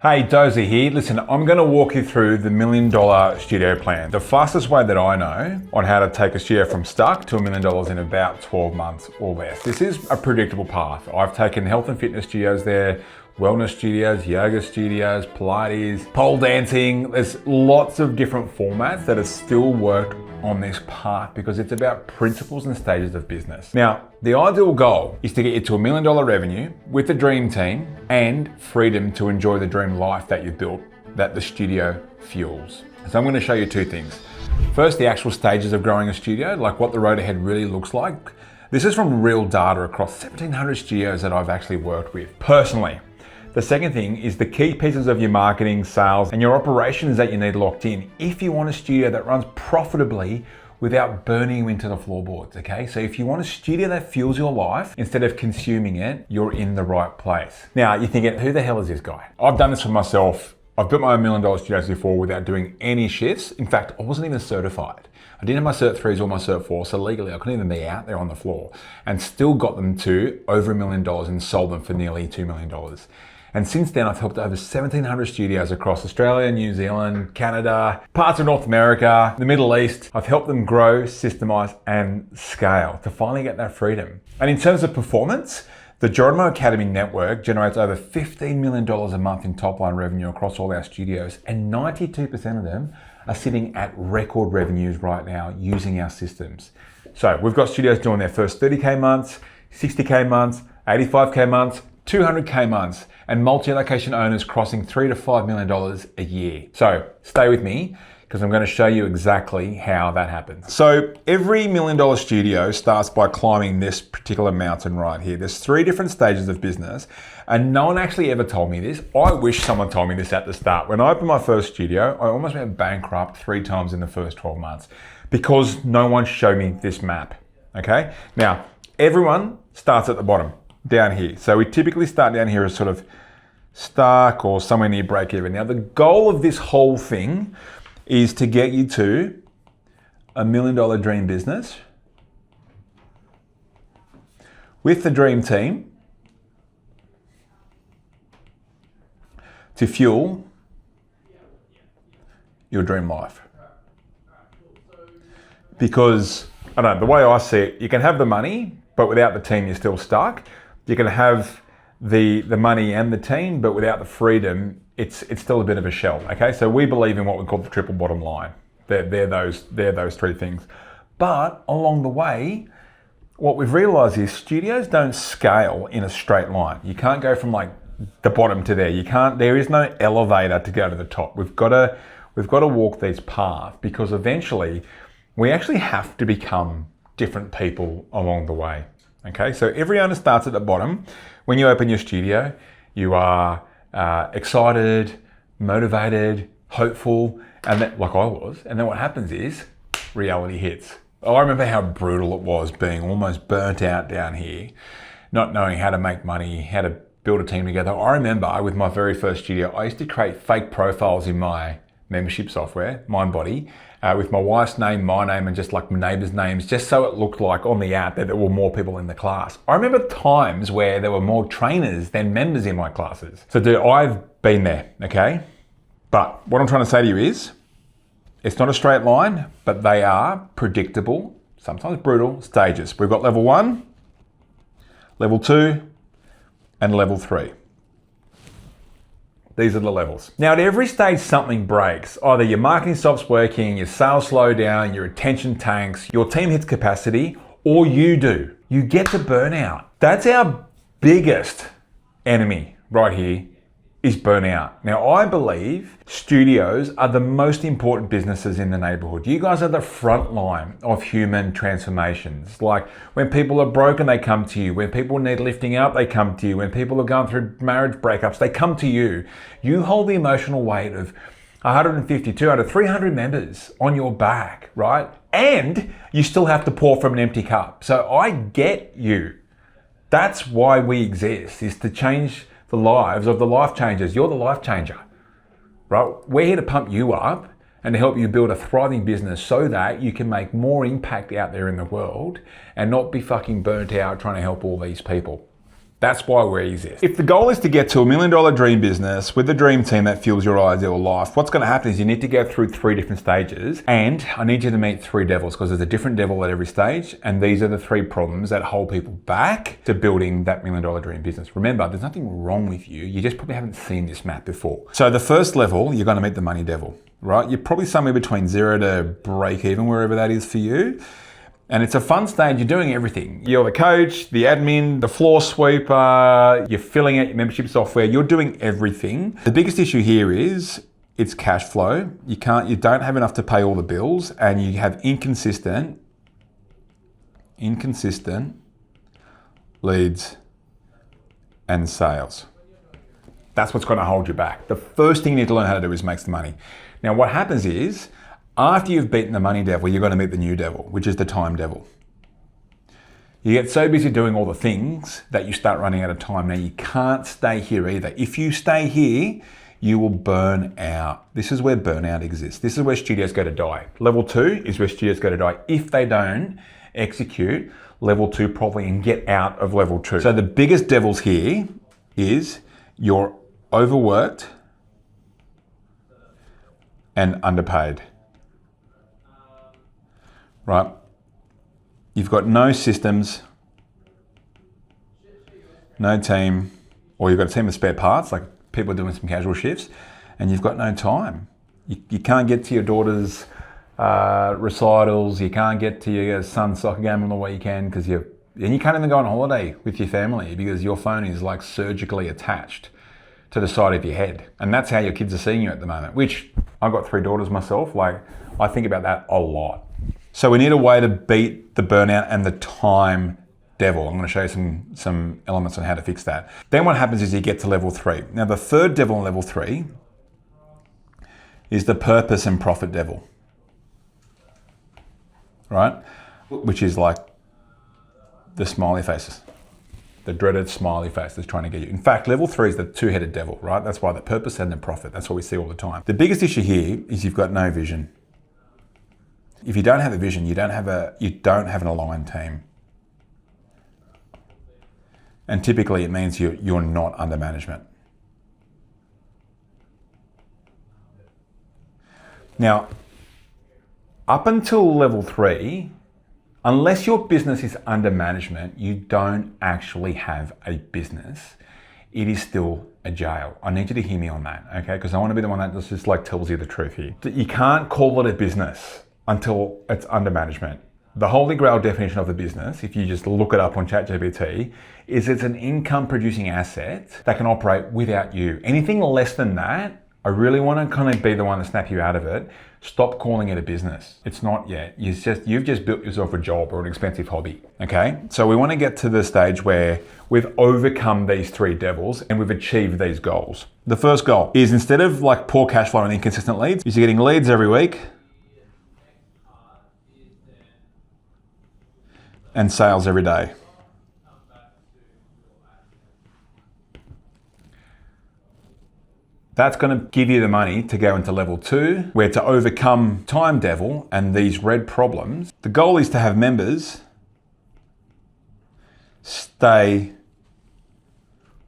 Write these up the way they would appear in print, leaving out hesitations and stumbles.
Hey, Dozy here. Listen, I'm going to walk you through the $1 million studio plan. The fastest way that I know on how to take a studio from stuck to $1 million in about 12 months or less. This is a predictable path. I've taken health and fitness studios there, wellness studios, yoga studios, Pilates, pole dancing. There's lots of different formats that have still worked on this path because it's about principles and stages of business. Now, the ideal goal is to get you to $1 million revenue with a dream team and freedom to enjoy the dream life that you've built, that the studio fuels. So I'm going to show you two things. First, the actual stages of growing a studio, like what the road ahead really looks like. This is from real data across 1,700 studios that I've actually worked with personally. The second thing is the key pieces of your marketing, sales, and your operations that you need locked in if you want a studio that runs profitably without burning you into the floorboards, okay? So if you want a studio that fuels your life instead of consuming it, you're in the right place. Now, you're thinking, who the hell is this guy? I've done this for myself. I've built my own $1 million studios before without doing any shifts. In fact, I wasn't even certified. I didn't have my Cert 3s or my Cert 4, so legally I couldn't even be out there on the floor, and still got them to over $1 million and sold them for nearly $2 million. And since then, I've helped over 1,700 studios across Australia, New Zealand, Canada, parts of North America, the Middle East. I've helped them grow, systemize, and scale to finally get that freedom. And in terms of performance, the Geronimo Academy network generates over $15 million a month in top line revenue across all our studios, and 92% of them are sitting at record revenues right now using our systems. So we've got studios doing their first 30K months, 60K months, 85K months, 200K months, and multi-location owners crossing $3 to $5 million a year. So stay with me because I'm going to show you exactly how that happens. So every $1 million studio starts by climbing this particular mountain right here. There's 3 different stages of business, and no one actually ever told me this. I wish someone told me this at the start. When I opened my first studio, I almost went bankrupt 3 times in the first 12 months because no one showed me this map, okay? Now, everyone starts at the bottom, down here. So we typically start down here as sort of stuck or somewhere near break even. Now the goal of this whole thing is to get you to $1 million dream business with the dream team to fuel your dream life. Because, I don't know, the way I see it, you can have the money, but without the team, you're still stuck. You can have the money and the team, but without the freedom, it's still a bit of a shell. Okay, so we believe in what we call the triple bottom line. They're those 3 things. But along the way, what we've realized is studios don't scale in a straight line. You can't go from like the bottom to there. There is no elevator to go to the top. We've got to walk these paths because eventually we actually have to become different people along the way. Okay, so every owner starts at the bottom. When you open your studio, you are excited, motivated, hopeful, and that, like I was. And then what happens is reality hits. I remember how brutal it was being almost burnt out down here, not knowing how to make money, how to build a team together. I remember with my very first studio, I used to create fake profiles in my membership software, MindBody, with my wife's name, my name, and just like my neighbours' names, just so it looked like on the app that there were more people in the class. I remember times where there were more trainers than members in my classes. So dude, I've been there, okay? But what I'm trying to say to you is, it's not a straight line, but they are predictable, sometimes brutal stages. We've got level 1, level 2, and level 3. These are the levels. Now at every stage something breaks. Either your marketing stops working, your sales slow down, your attention tanks, your team hits capacity, or you do. You get to burnout. That's our biggest enemy right here, is burnout. Now I believe studios are the most important businesses in the neighborhood. You guys are the front line of human transformations. Like when people are broken, they come to you. When people need lifting up, they come to you. When people are going through marriage breakups, they come to you. You hold the emotional weight of 150, 200, 300 members on your back, right? And you still have to pour from an empty cup. So I get you. That's why we exist, is to change the lives of the life changers. You're the life changer, right? We're here to pump you up and to help you build a thriving business so that you can make more impact out there in the world and not be fucking burnt out trying to help all these people. That's why we exist. If the goal is to get to $1 million dream business with the dream team that fuels your ideal life, what's going to happen is you need to go through 3 different stages, and I need you to meet 3 devils, because there's a different devil at every stage, and these are the 3 problems that hold people back to building that $1 million dream business. Remember, there's nothing wrong with you. You just probably haven't seen this map before. So the first level, you're going to meet the money devil, right? You're probably somewhere between 0 to break even, wherever that is for you. And it's a fun stage. You're doing everything. You're the coach, the admin, the floor sweeper, you're filling out your membership software, you're doing everything. The biggest issue here is it's cash flow. You don't have enough to pay all the bills, and you have inconsistent leads and sales. That's what's going to hold you back. The first thing you need to learn how to do is make some money. Now, what happens is, after you've beaten the money devil, you're going to meet the new devil, which is the time devil. You get so busy doing all the things that you start running out of time. Now, you can't stay here either. If you stay here, you will burn out. This is where burnout exists. This is where studios go to die. Level 2 is where studios go to die if they don't execute level 2 properly and get out of level 2. So the biggest devils here is you're overworked and underpaid. Right? You've got no systems, no team, or you've got a team of spare parts, like people doing some casual shifts, and you've got no time. You can't get to your daughter's recitals, you can't get to your son's soccer game on the weekend, and you can't even go on holiday with your family because your phone is like surgically attached to the side of your head. And that's how your kids are seeing you at the moment, which I've got 3 daughters myself. Like, I think about that a lot. So we need a way to beat the burnout and the time devil. I'm going to show you some elements on how to fix that. Then what happens is you get to level 3. Now, the third devil in level 3 is the purpose and profit devil, right? Which is like the smiley faces, the dreaded smiley face that's trying to get you. In fact, level 3 is the 2-headed devil, right? That's why the purpose and the profit, that's what we see all the time. The biggest issue here is you've got no vision. If you don't have a vision, you don't have an aligned team. And typically it means you're not under management. Now, up until level 3, unless your business is under management, you don't actually have a business. It is still a jail. I need you to hear me on that, okay? Because I want to be the one that just like tells you the truth here. You can't call it a business until it's under management. The holy grail definition of the business, if you just look it up on ChatGPT, is it's an income producing asset that can operate without you. Anything less than that, I really want to kind of be the one to snap you out of it. Stop calling it a business. It's not yet. You've just built yourself a job or an expensive hobby, okay? So we want to get to the stage where we've overcome these 3 devils and we've achieved these goals. The first goal is, instead of like poor cash flow and inconsistent leads, is you're getting leads every week and sales every day. That's going to give you the money to go into level 2, where to overcome time devil and these red problems, the goal is to have members stay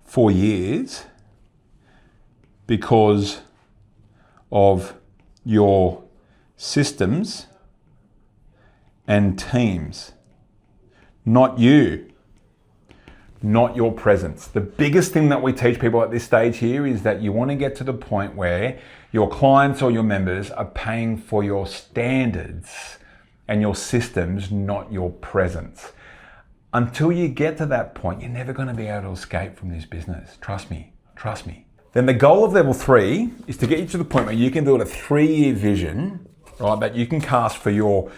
for years because of your systems and teams. Not you, not your presence. The biggest thing that we teach people at this stage here is that you want to get to the point where your clients or your members are paying for your standards and your systems, not your presence. Until you get to that point, you're never going to be able to escape from this business. Trust me, trust me. Then the goal of level 3 is to get you to the point where you can build a 3-year vision, right, that you can cast for your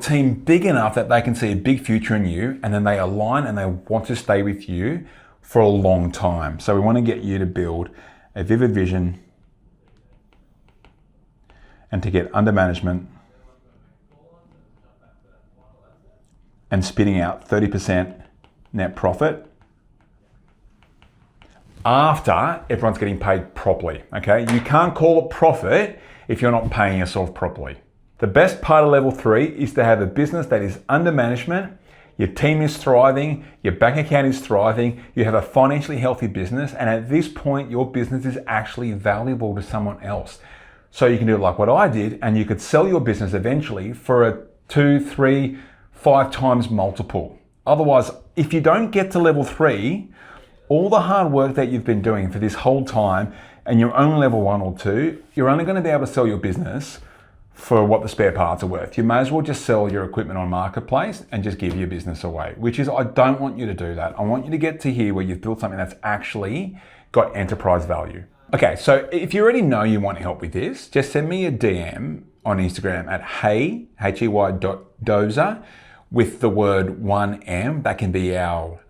team big enough that they can see a big future in you, and then they align and they want to stay with you for a long time. So we want to get you to build a vivid vision and to get under management and spitting out 30% net profit after everyone's getting paid properly, okay? You can't call it profit if you're not paying yourself properly. The best part of level 3 is to have a business that is under management. your team is thriving, your bank account is thriving, you have a financially healthy business, and at this point, your business is actually valuable to someone else. So you can do it like what I did, and you could sell your business eventually for a 2, 3, 5 times multiple. Otherwise, if you don't get to level 3, all the hard work that you've been doing for this whole time, and you're only level 1 or 2, you're only going to be able to sell your business for what the spare parts are worth. You may as well just sell your equipment on Marketplace and just give your business away, which is, I don't want you to do that. I want you to get to here where you've built something that's actually got enterprise value. Okay, so if you already know you want help with this, just send me a DM on Instagram at hey.dozer with the word 1M. That can be our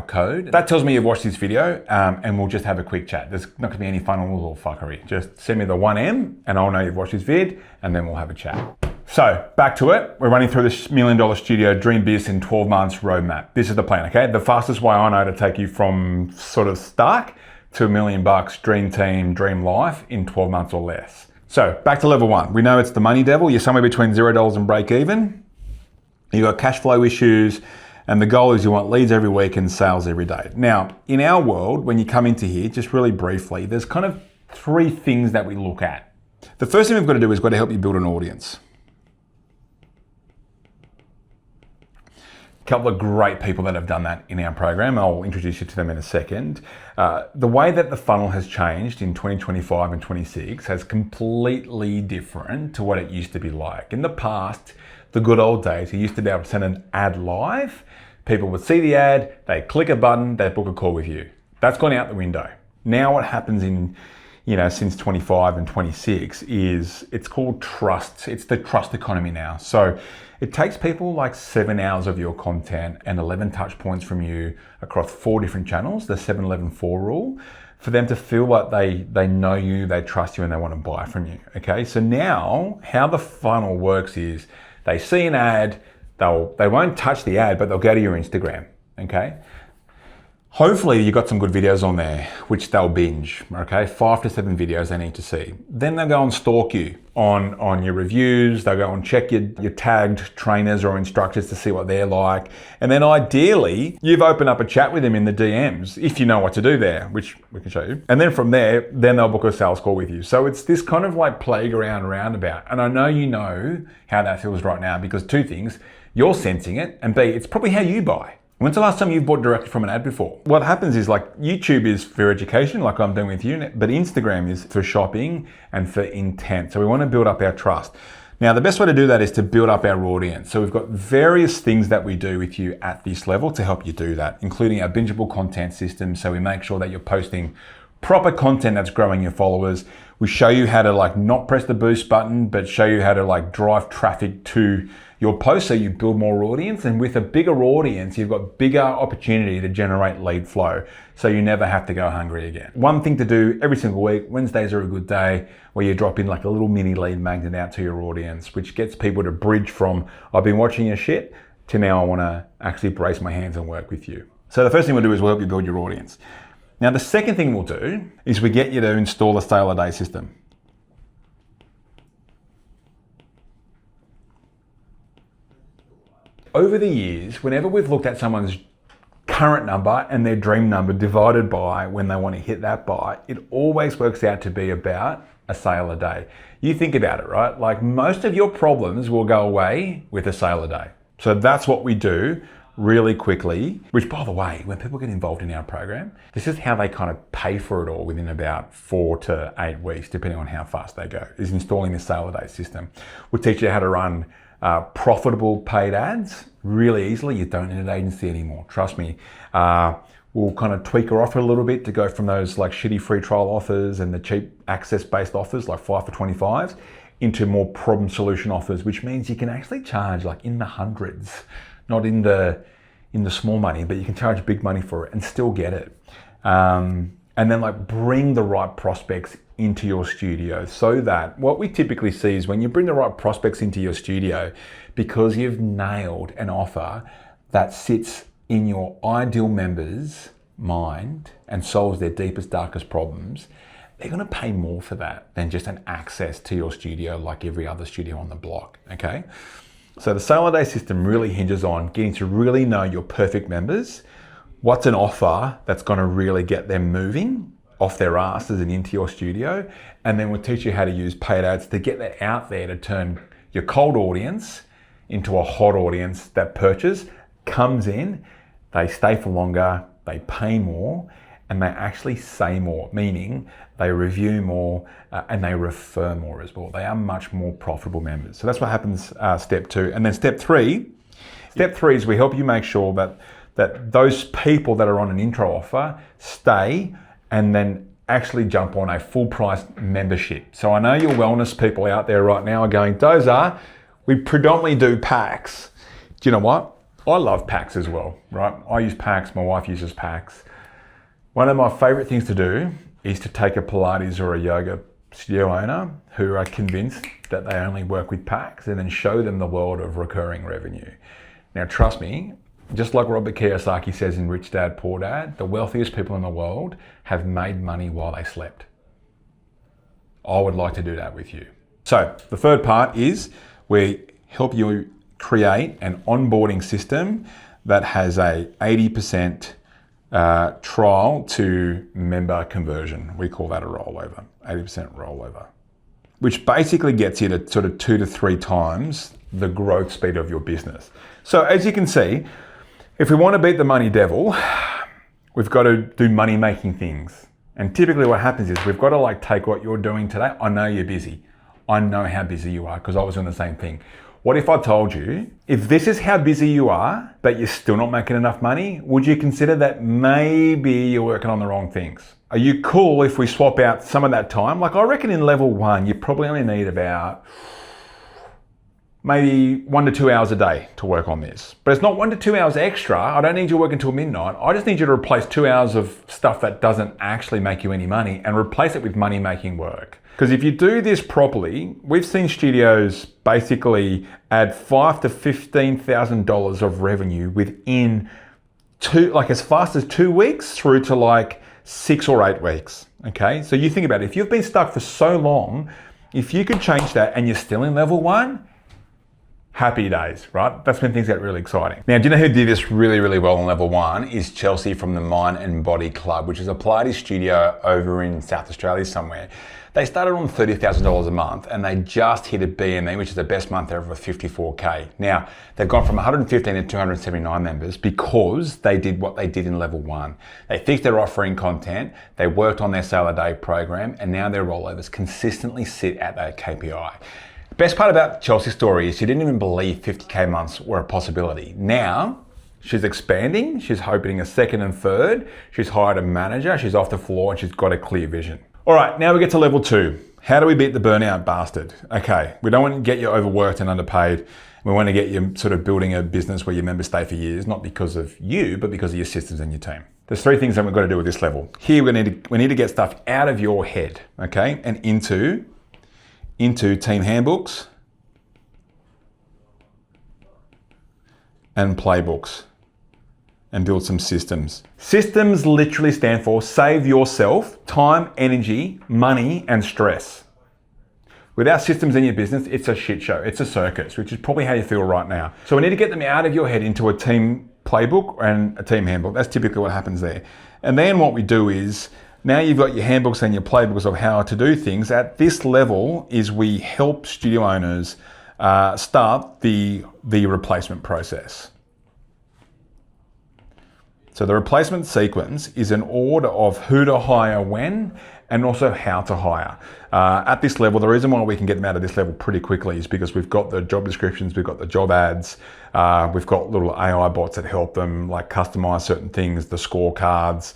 code. That tells me you've watched this video, and we'll just have a quick chat. There's not gonna be any funnels or fuckery. Just send me the 1M and I'll know you've watched this vid, and then we'll have a chat. So back to it. We're running through this $1 million studio dream business in 12 months roadmap. This is the plan, okay? The fastest way I know to take you from sort of stuck to $1 million dream team, dream life in 12 months or less. So back to level 1. We know it's the money devil. You're somewhere between $0 and break even. You've got cash flow issues, and the goal is you want leads every week and sales every day. Now, in our world, when you come into here, just really briefly, there's kind of 3 things that we look at. The first thing we've got to do is we've got to help you build an audience. A couple of great people that have done that in our program. I'll introduce you to them in a second. The way that the funnel has changed in 2025 and 26 has completely different to what it used to be like. In the past, the good old days, you used to be able to send an ad live. People would see the ad, they click a button, they book a call with you. That's gone out the window. Now what happens in, since 25 and 26 is it's called trust. It's the trust economy now. So it takes people like 7 hours of your content and 11 touch points from you across 4 different channels, the 7-11-4 rule, for them to feel like they know you, they trust you, and they want to buy from you. Okay, so now how the funnel works is they see an ad, they won't touch the ad, but they'll go to your Instagram, okay? Hopefully you've got some good videos on there, which they'll binge, okay? 5 to 7 videos they need to see. Then they'll go and stalk you on your reviews. They'll go and check your tagged trainers or instructors to see what they're like. And then ideally, you've opened up a chat with them in the DMs, if you know what to do there, which we can show you. And then from there, then they'll book a sales call with you. So it's this kind of like playground roundabout. And I know you know how that feels right now, because 2 things, you're sensing it, and B, it's probably how you buy. When's the last time you've bought directly from an ad before? What happens is, like, YouTube is for education, like I'm doing with you, but Instagram is for shopping and for intent. So we want to build up our trust. Now, the best way to do that is to build up our audience. So we've got various things that we do with you at this level to help you do that, including our bingeable content system. So we make sure that you're posting proper content that's growing your followers. We show you how to like not press the boost button, but show you how to like drive traffic to your post so you build more audience. And with a bigger audience, you've got bigger opportunity to generate lead flow, so you never have to go hungry again. One thing to do every single week, Wednesdays are a good day, where you drop in like a little mini lead magnet out to your audience, which gets people to bridge from I've been watching your shit to now I want to actually brace my hands and work with you. So the first thing we'll do is we'll help you build your audience. Now the second thing we'll do is we get you to install a sale a day system. Over the years, whenever we've looked at someone's current number and their dream number divided by when they want to hit that by, it always works out to be about a sale a day. You think about it, right? Like most of your problems will go away with a sale a day. So that's what we do really quickly, which by the way, when people get involved in our program, this is how they kind of pay for it all within about 4 to 8 weeks, depending on how fast they go, is installing the sale a day system. We'll teach you how to run profitable paid ads really easily. You don't need an agency anymore, trust me. We'll kind of tweak our offer a little bit to go from those like shitty free trial offers and the cheap access-based offers like 5 for 25s into more problem solution offers, which means you can actually charge like in the hundreds, not in the small money, but you can charge big money for it and still get it. And then like bring the right prospects into your studio, so that what we typically see is when you bring the right prospects into your studio, because you've nailed an offer that sits in your ideal member's mind and solves their deepest, darkest problems, they're going to pay more for that than just an access to your studio like every other studio on the block, okay? So the sale a day system really hinges on getting to really know your perfect members. What's an offer that's going to really get them moving off their asses and into your studio? And then we'll teach you how to use paid ads to get that out there to turn your cold audience into a hot audience that purchase, comes in, they stay for longer, they pay more, and they actually say more, meaning they review more and they refer more as well. They are much more profitable members. So that's what happens, step 2. And then step 3 is we help you make sure that those people that are on an intro offer stay and then actually jump on a full price membership. So I know your wellness people out there right now are going, Dozer, we predominantly do packs. Do you know what? I love packs as well, right? I use packs, my wife uses packs. One of my favorite things to do is to take a Pilates or a yoga studio owner who are convinced that they only work with packs and then show them the world of recurring revenue. Now, trust me, just like Robert Kiyosaki says in Rich Dad, Poor Dad, the wealthiest people in the world have made money while they slept. I would like to do that with you. So the third part is we help you create an onboarding system that has a 80% trial to member conversion. We call that a rollover, 80% rollover, which basically gets you to sort of 2 to 3 times the growth speed of your business. So as you can see, if we want to beat the money devil, we've got to do money making things. And typically what happens is we've got to take what you're doing today. I know you're busy. I know how busy you are because I was doing the same thing. What if I told you, if this is how busy you are, but you're still not making enough money, would you consider that maybe you're working on the wrong things? Are you cool if we swap out some of that time? I reckon in level 1, you probably only need about maybe 1 to 2 hours a day to work on this. But it's not 1 to 2 hours extra. I don't need you working till midnight. I just need you to replace 2 hours of stuff that doesn't actually make you any money and replace it with money making work. Because if you do this properly, we've seen studios basically add $5,000 to $15,000 of revenue within as fast as 2 weeks through to 6 or 8 weeks. Okay, so you think about it. If you've been stuck for so long, if you could change that and you're still in level 1, happy days, right? That's when things get really exciting. Now, do you know who did this really, really well on level 1? Is Chelsea from the Mind and Body Club, which is a Pilates studio over in South Australia somewhere. They started on $30,000 a month and they just hit a BME, which is the best month ever of 54K. Now, they've gone from 115 to 279 members because they did what they did in level 1. They fixed their offering content, they worked on their sale a day program, and now their rollovers consistently sit at that KPI. The best part about Chelsea's story is she didn't even believe 50K months were a possibility. Now, she's expanding, she's opening a second and third, she's hired a manager, she's off the floor, and she's got a clear vision. All right, now we get to level 2. How do we beat the burnout bastard? Okay, we don't want to get you overworked and underpaid. We want to get you sort of building a business where your members stay for years, not because of you, but because of your systems and your team. There's 3 things that we've got to do with this level. Here, we need to get stuff out of your head, okay, and into team handbooks and playbooks. And build some systems. Systems literally stand for save yourself time, energy, money, and stress. Without systems in your business, it's a shit show. It's a circus, which is probably how you feel right now. So we need to get them out of your head into a team playbook and a team handbook. That's typically what happens there. And then what we do is, now you've got your handbooks and your playbooks of how to do things. At this level is we help studio owners start the replacement process. So the replacement sequence is an order of who to hire when and also how to hire. At this level, the reason why we can get them out of this level pretty quickly is because we've got the job descriptions, we've got the job ads, we've got little AI bots that help them customize certain things, the scorecards,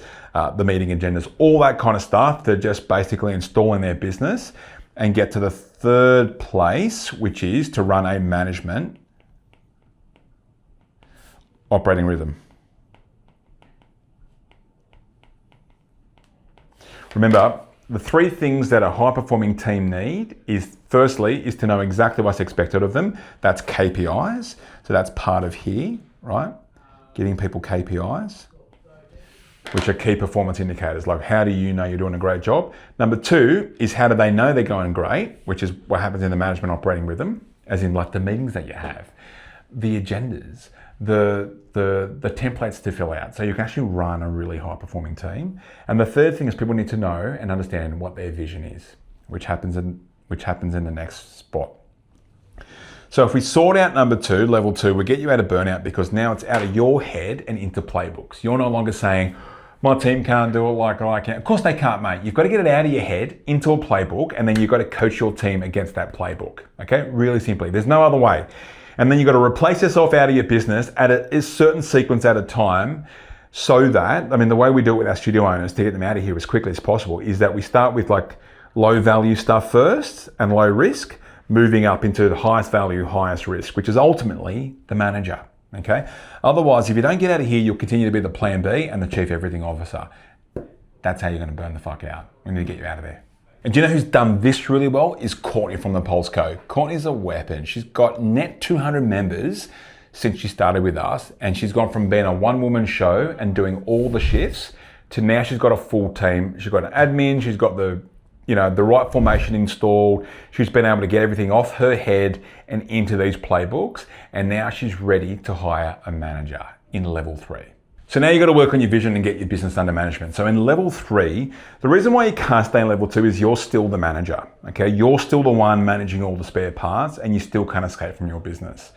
the meeting agendas, all that kind of stuff to just basically install in their business and get to the third place, which is to run a management operating rhythm. Remember, the 3 things that a high-performing team need is, firstly, is to know exactly what's expected of them. That's KPIs. So that's part of here, right? Giving people KPIs, which are key performance indicators. Like, how do you know you're doing a great job? Number 2 is how do they know they're going great, which is what happens in the management operating rhythm. as in like the meetings that you have, the agendas, the templates to fill out, so you can actually run a really high performing team. And the third thing is people need to know and understand what their vision is, which happens in the next spot. So if we sort out number 2, level 2, we get you out of burnout because now it's out of your head and into playbooks. You're no longer saying, my team can't do it like I can. Of course they can't, mate. You've got to get it out of your head into a playbook, and then you've got to coach your team against that playbook. Okay, really simply. There's no other way. And then you've got to replace yourself out of your business at a certain sequence at a time, so that, I mean, the way we do it with our studio owners to get them out of here as quickly as possible is that we start with like low value stuff first and low risk, moving up into the highest value, highest risk, which is ultimately the manager. Okay. Otherwise, if you don't get out of here, you'll continue to be the plan B and the chief everything officer. That's how you're going to burn the fuck out. We need to get you out of there. And do you know who's done this really well? Is Courtney from the Pulse Co. Courtney's a weapon. She's got net 200 members since she started with us, and she's gone from being a one-woman show and doing all the shifts to now she's got a full team. She's got an admin. She's got the right formation installed. She's been able to get everything off her head and into these playbooks. And now she's ready to hire a manager in level 3. So now you've got to work on your vision and get your business under management. So in level 3, the reason why you can't stay in level 2 is you're still the manager. Okay, you're still the one managing all the spare parts, and you still can't escape from your business.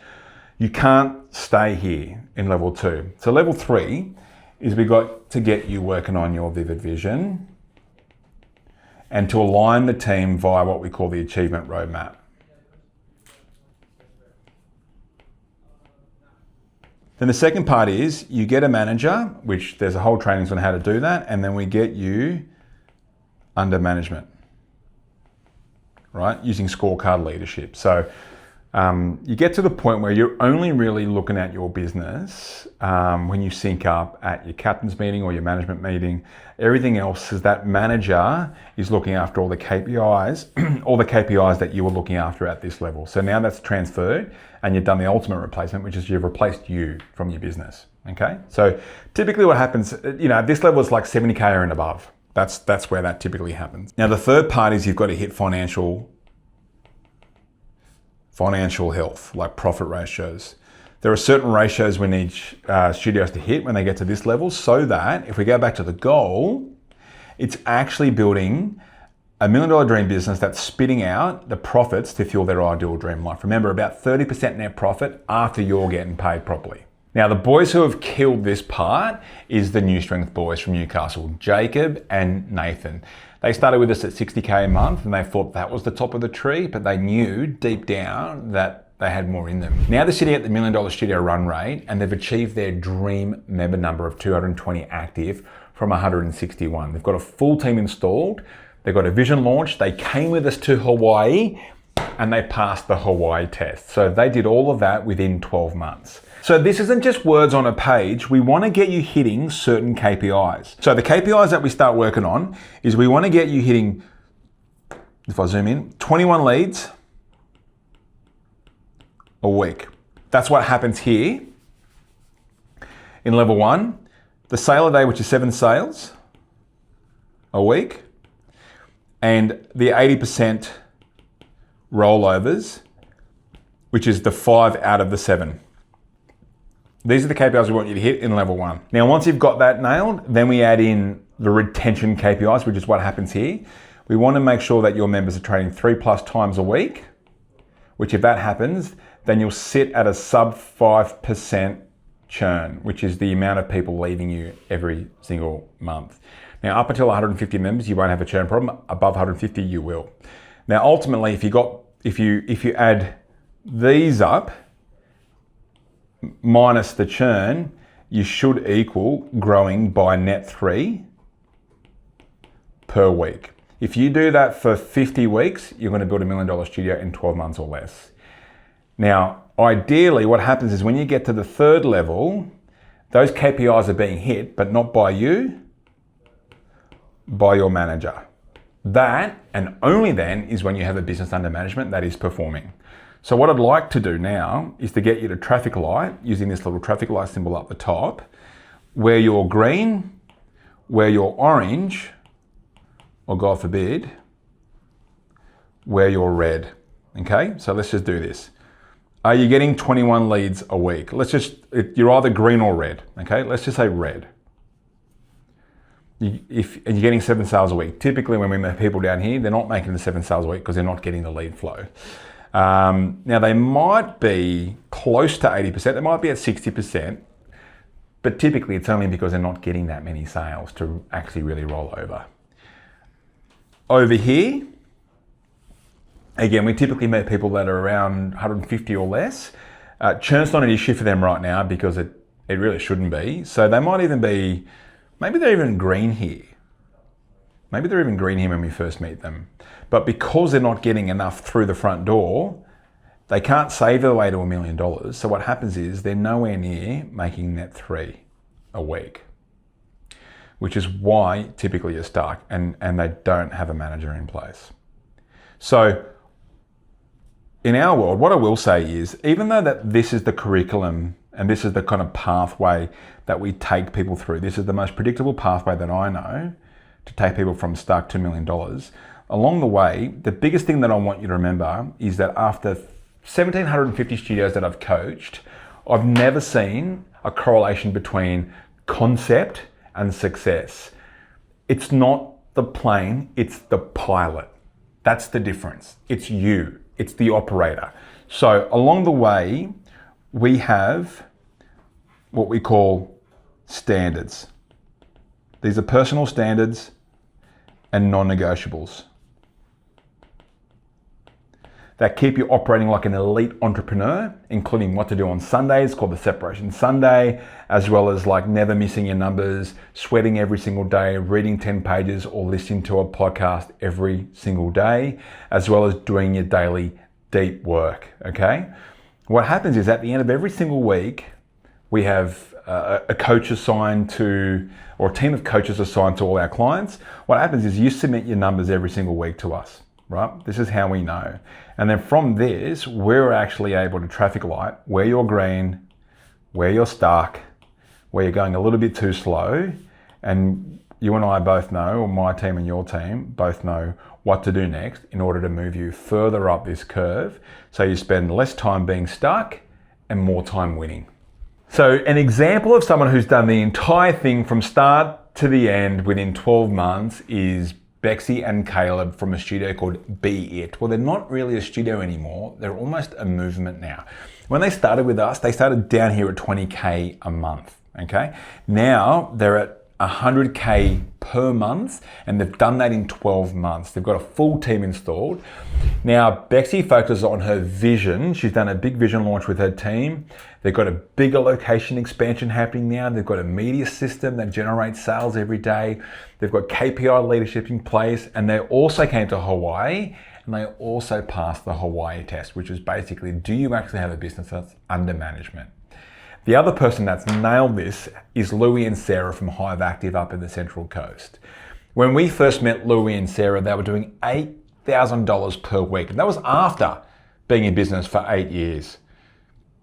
You can't stay here in level 2. So level 3 is we got to get you working on your vivid vision and to align the team via what we call the achievement roadmap. Then the second part is you get a manager, which there's a whole trainings on how to do that, and then we get you under management, right? Using scorecard leadership. So you get to the point where you're only really looking at your business when you sync up at your captain's meeting or your management meeting. Everything else is that manager is looking after all the KPIs, all the KPIs that you were looking after at this level. So now that's transferred and you've done the ultimate replacement, which is you've replaced you from your business. Okay. So typically what happens, at this level is like 70K and above. That's where that typically happens. Now the third part is you've got to hit financial health, like profit ratios. There are certain ratios we need studios to hit when they get to this level, so that if we go back to the goal, it's actually building a $1 million dream business that's spitting out the profits to fuel their ideal dream life. Remember, about 30% net profit after you're getting paid properly. Now, the boys who have killed this part is the New Strength boys from Newcastle, Jacob and Nathan. They started with us at 60K a month and they thought that was the top of the tree, but they knew deep down that they had more in them. Now they're sitting at the $1 million studio run rate and they've achieved their dream member number of 220 active from 161. They've got a full team installed. They've got a vision launch. They came with us to Hawaii and they passed the Hawaii test. So they did all of that within 12 months. So this isn't just words on a page. We want to get you hitting certain KPIs. So the KPIs that we start working on is we want to get you hitting, if I zoom in, 21 leads a week. That's what happens here in level 1. The sale a day, which is 7 sales a week, and the 80% rollovers, which is the 5 out of the 7. These are the KPIs we want you to hit in level 1. Now, once you've got that nailed, then we add in the retention KPIs, which is what happens here. We want to make sure that your members are trading 3+ times a week, which if that happens, then you'll sit at a sub 5% churn, which is the amount of people leaving you every single month. Now, up until 150 members, you won't have a churn problem. Above 150, you will. Now, ultimately, if you add these up, minus the churn, you should equal growing by net 3 per week. If you do that for 50 weeks, you're going to build a $1 million studio in 12 months or less. Now, ideally, what happens is when you get to the third level, those KPIs are being hit, but not by you, by your manager. That, and only then, is when you have a business under management that is performing. So what I'd like to do now is to get you to traffic light using this little traffic light symbol up the top, where you're green, where you're orange, or God forbid, where you're red. Okay, so let's just do this. Are you getting 21 leads a week? You're either green or red, okay? Let's just say red. And you're getting 7 sales a week. Typically when we meet people down here, they're not making the 7 sales a week because they're not getting the lead flow. Now they might be close to 80%, they might be at 60%, but typically it's only because they're not getting that many sales to actually really roll over. Over here, again, we typically meet people that are around 150 or less. Churn's not an issue for them right now because it really shouldn't be. So they might even be, maybe they're even green here. Maybe they're even green here when we first meet them. But because they're not getting enough through the front door, they can't save their way to $1 million. So what happens is they're nowhere near making net 3 a week, which is why typically you're stuck and they don't have a manager in place. So in our world, what I will say is, even though that this is the curriculum and this is the kind of pathway that we take people through, this is the most predictable pathway that I know to take people from stuck to $1 million. Along the way, the biggest thing that I want you to remember is that after 1,750 studios that I've coached, I've never seen a correlation between concept and success. It's not the plane, it's the pilot. That's the difference. It's you, it's the operator. So along the way, we have what we call standards. These are personal standards and non-negotiables that keep you operating like an elite entrepreneur, including what to do on Sundays, called the Separation Sunday, as well as like never missing your numbers, sweating every single day, reading 10 pages or listening to a podcast every single day, as well as doing your daily deep work, okay? What happens is at the end of every single week, we have a coach assigned to, or a team of coaches assigned to all our clients. What happens is you submit your numbers every single week to us, right? This is how we know. And then from this, we're actually able to traffic light where you're green, where you're stuck, where you're going a little bit too slow. And you and I both know, or my team and your team both know what to do next in order to move you further up this curve so you spend less time being stuck and more time winning. So an example of someone who's done the entire thing from start to the end within 12 months is Bexy and Caleb from a studio called Be It. Well, they're not really a studio anymore. They're almost a movement now. When they started with us, they started down here at 20K a month, okay? Now they're at 100K per month, and they've done that in 12 months. They've got a full team installed. Now, Bexy focuses on her vision. She's done a big vision launch with her team. They've got a bigger location expansion happening now. They've got a media system that generates sales every day. They've got KPI leadership in place, and they also came to Hawaii, and they also passed the Hawaii test, which is basically, do you actually have a business that's under management? The other person that's nailed this is Louie and Sarah from Hive Active up in the Central Coast. When we first met Louie and Sarah, they were doing $8,000 per week. And that was after being in business for 8 years.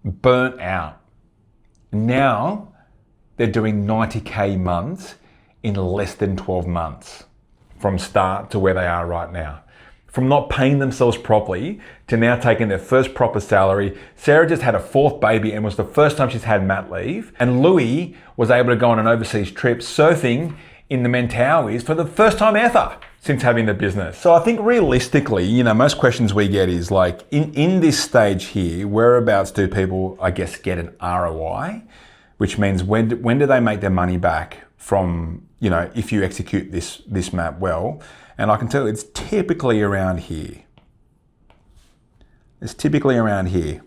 Burnt out. Now they're doing 90K months in less than 12 months from start to where they are right now. From not paying themselves properly to now taking their first proper salary. Sarah just had a 4th baby and was the first time she's had mat leave. And Louie was able to go on an overseas trip surfing in the Mentawais for the first time ever since having the business. So I think realistically, you know, most questions we get is like, in this stage here, whereabouts do people, I guess, get an ROI? Which means when do they make their money back from, you know, if you execute this map well? And I can tell you it's typically around here. It's typically around here.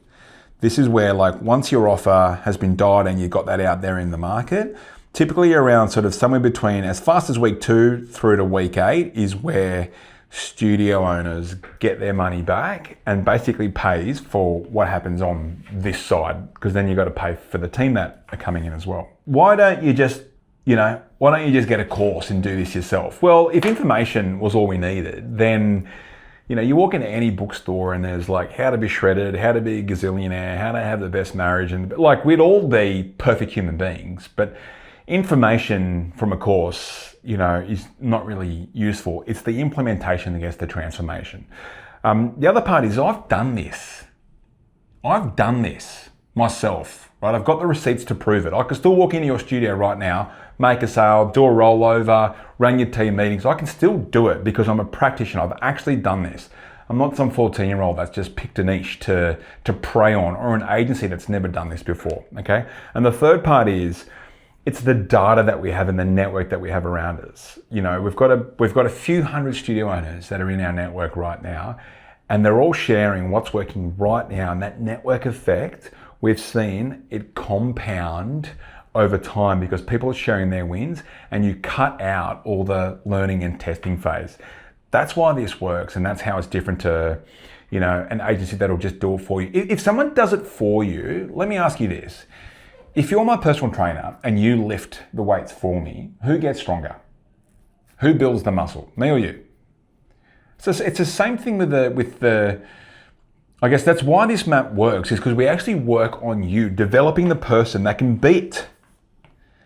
This is where, like, once your offer has been dialed and you've got that out there in the market, typically around sort of somewhere between as fast as week 2 through to week 8 is where studio owners get their money back and basically pays for what happens on this side, because then you've got to pay for the team that are coming in as well. Why don't you just get a course and do this yourself? Well, if information was all we needed, then, you know, you walk into any bookstore and there's like how to be shredded, how to be a gazillionaire, how to have the best marriage, and like we'd all be perfect human beings. But information from a course, you know, is not really useful. It's the implementation that gets the transformation. The other part is I've done this. I've done this myself, right? I've got the receipts to prove it. I can still walk into your studio right now, make a sale, do a rollover, run your team meetings. I can still do it because I'm a practitioner. I've actually done this. I'm not some 14-year-old that's just picked a niche to prey on, or an agency that's never done this before, okay? And the third part is, it's the data that we have and the network that we have around us. You know, we've got a few hundred studio owners that are in our network right now, and they're all sharing what's working right now. And that network effect, we've seen it compound over time because people are sharing their wins, and you cut out all the learning and testing phase. That's why this works, and that's how it's different to, you know, an agency that'll just do it for you. If someone does it for you, let me ask you this. If you're my personal trainer and you lift the weights for me, who gets stronger? Who builds the muscle, me or you? So it's the same thing with the, I guess that's why this map works, is because we actually work on you, developing the person that can beat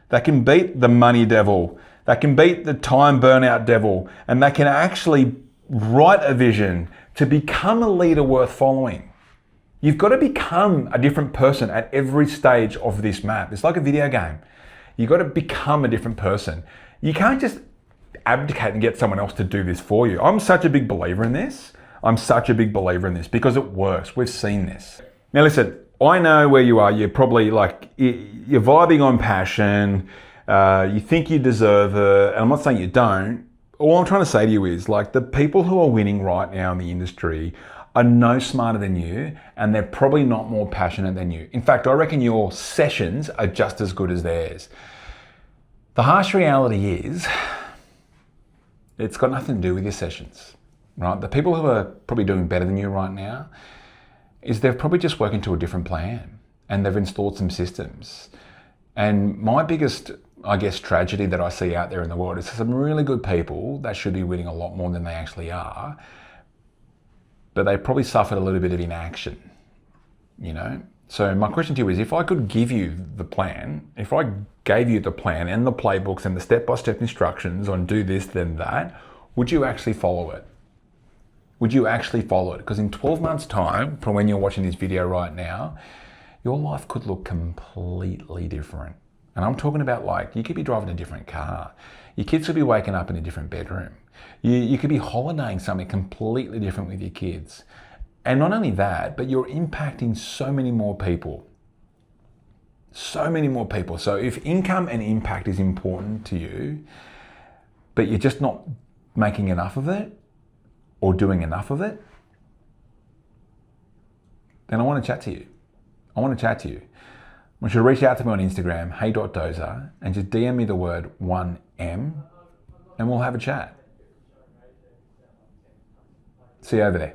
the money devil, that can beat the time burnout devil, and that can actually write a vision to become a leader worth following. You've got to become a different person at every stage of this map. It's like a video game. You've got to become a different person. You can't just abdicate and get someone else to do this for you. I'm such a big believer in this. Because it works. We've seen this. Now listen, I know where you are. You're probably like, you're vibing on passion. You think you deserve it. And I'm not saying you don't. All I'm trying to say to you is, like, the people who are winning right now in the industry are no smarter than you, and they're probably not more passionate than you. In fact, I reckon your sessions are just as good as theirs. The harsh reality is, it's got nothing to do with your sessions, right? The people who are probably doing better than you right now is they're probably just working to a different plan, and they've installed some systems. And my biggest, I guess, tragedy that I see out there in the world is some really good people that should be winning a lot more than they actually are, but they probably suffered a little bit of inaction, you know? So my question to you is, if I could give you the plan, if I gave you the plan and the playbooks and the step-by-step instructions on do this, then that, would you actually follow it? Would you actually follow it? Because in 12 months' time, from when you're watching this video right now, your life could look completely different. And I'm talking about, like, you could be driving a different car. Your kids could be waking up in a different bedroom. You could be holidaying something completely different with your kids. And not only that, but you're impacting so many more people. So many more people. So if income and impact is important to you, but you're just not making enough of it or doing enough of it, then I want to chat to you. I want you to reach out to me on Instagram, hey.dozer, and just DM me the word 1M, and we'll have a chat. See you over there.